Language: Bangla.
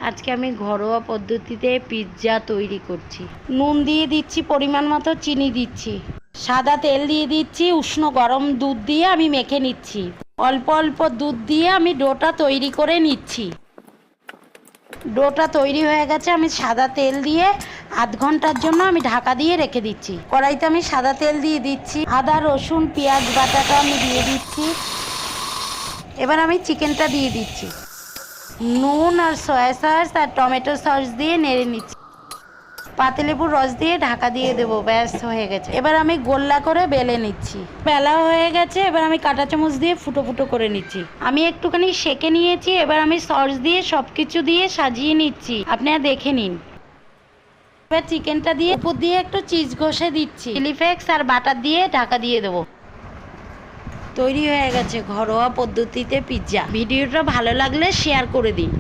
আজকে আমি ঘরোয়া পদ্ধতিতে পিৎজা তৈরি করছি। নুন দিয়ে দিচ্ছি, পরিমাণ মতো চিনি দিচ্ছি, সাদা তেল দিয়ে দিচ্ছি, উষ্ণ গরম দুধ দিয়ে আমি মেখে নিচ্ছি। অল্প অল্প দুধ দিয়ে আমি ডোটা তৈরি করে নিচ্ছি। ডোটা তৈরি হয়ে গেছে, আমি সাদা তেল দিয়ে আধ ঘন্টার জন্য আমি ঢাকা দিয়ে রেখে দিচ্ছি। কড়াইতে আমি সাদা তেল দিয়ে দিচ্ছি, আদা রসুন পেঁয়াজ বাটাটা আমি দিয়ে দিচ্ছি। এবার আমি চিকেনটা দিয়ে দিচ্ছি, নুন আর সয়া সস আর টমেটো সস দিয়ে নেড়ে নিচ্ছি। পাতিলেবুর রস দিয়ে ঢাকা দিয়ে দেবো, ব্যাস হয়ে গেছে। এবার আমি গোল্লা করে বেলে নিচ্ছি। বেলা হয়ে গেছে, এবার আমি কাঁটা চামচ দিয়ে ফুটো ফুটো করে নিচ্ছি। আমি একটুখানি সেঁকে নিয়েছি, এবার আমি সস দিয়ে সব কিছু দিয়ে সাজিয়ে নিচ্ছি, আপনারা দেখে নিন। এবার চিকেনটা দিয়ে উপর দিয়ে একটু চিজ ঘষে দিচ্ছি, চিলি ফ্লেক্স আর বাটার দিয়ে ঢাকা দিয়ে দেবো। তৈরি হয়ে গেছে ঘরোয়া পদ্ধতিতে পিৎজা। ভিডিওটা ভালো লাগলে শেয়ার করে দিন।